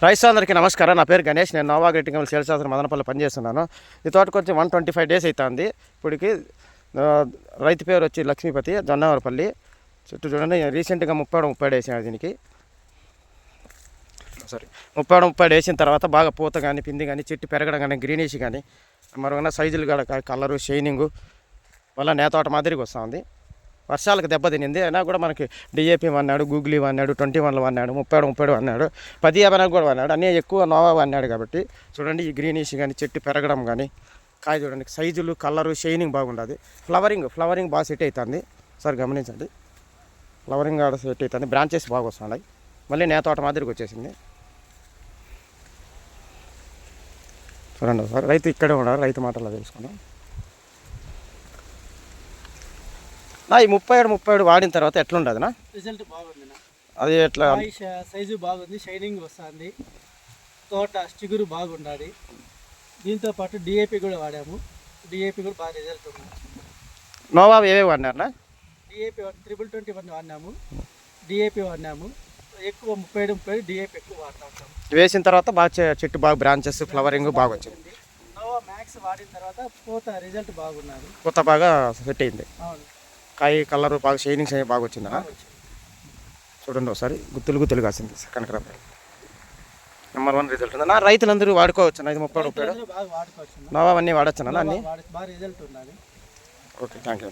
రైతులందరికీ నమస్కారం. నా పేరు గణేష్. నేను Nova agriculture sales officer Madanapalle పనిచేస్తున్నాను. ఈ తోటకు వచ్చి 125 డేస్ అవుతుంది. ఇప్పటికి రైతు పేరు వచ్చి లక్ష్మీపతి, జొన్నవరపల్లి. చుట్టూ చూడండి, రీసెంట్గా 30 వేసాను దీనికి. 30 వేసిన తర్వాత బాగా పూత కానీ, పిండి కానీ, చెట్టు పెరగడం కానీ, గ్రీనిష్ కానీ, మరొక సైజులు కూడా కలరు, షైనింగు వల్ల నేతోట మాదిరిగా వస్తుంది. వర్షాలకు దెబ్బతినింది. అయినా కూడా మనకి డిఏపి అన్నాడు, గూగులీ అన్నాడు, 21 అన్నాడు, 30 అన్నాడు, 10 కూడా అన్నాడు. అన్నీ ఎక్కువ నోవా అన్నాడు. కాబట్టి చూడండి, ఈ గ్రీనిష్ కానీ, చెట్టు పెరగడం కానీ, కాయ చూడండి, సైజులు, కలరు, షైనింగ్ బాగుంటుంది. ఫ్లవరింగ్ బాగా సెట్ అవుతుంది. సార్ గమనించండి, ఫ్లవరింగ్ కూడా సెట్ అవుతుంది. బ్రాంచెస్ బాగా వస్తున్నాయి. మళ్ళీ నేతోట మాదిరికి వచ్చేసింది. చూడండి సార్, రైతు ఇక్కడే ఉన్నారు. రైతు మాటల్లో తెలుసుకుందాం. ఈ 37 వాడిన తర్వాత ఎట్లుండదు నా రిజల్ట్ బాగుంది. అది ఎట్లా? సైజు బాగుంది, షైనింగ్ వస్తుంది, తోట చిగురు బాగుండాలి. దీంతో పాటు డిఏపి కూడా వాడాము. డిఏపి కూడా బాగా రిజల్ట్ ఉంది. నోవా ఏవేవి వాడినారా? DAP 21 వాడినాము, DAP వాడినాము. ఎక్కువ 37 డిఏపి ఎక్కువ వాడుతూ ఉంటాము. వేసిన తర్వాత బాగా చెట్టు బాగా బ్రాంచెస్, ఫ్లవరింగ్ బాగా వచ్చింది. నోవా మ్యాక్స్ వాడిన తర్వాత పూత రిజల్ట్ బాగున్నది. పూత బాగా సెట్ అయింది. అవును, కాయ కలర్ బాగా షైనింగ్ బాగా వచ్చిందా? చూడండి ఒకసారి, గుత్తులు కాసింది. సెకండ్ క్రాప్ నెంబర్ 1 రిజల్ట్ ఉంది. నా రైతులందరూ వాడుకోవచ్చు. ఇది 37 బాగా వాడుకోవచ్చు. నోవా అన్నీ వాడచ్చు అన్నీ బాగా రిజల్ట్ ఉన్నది. Okay, thank you.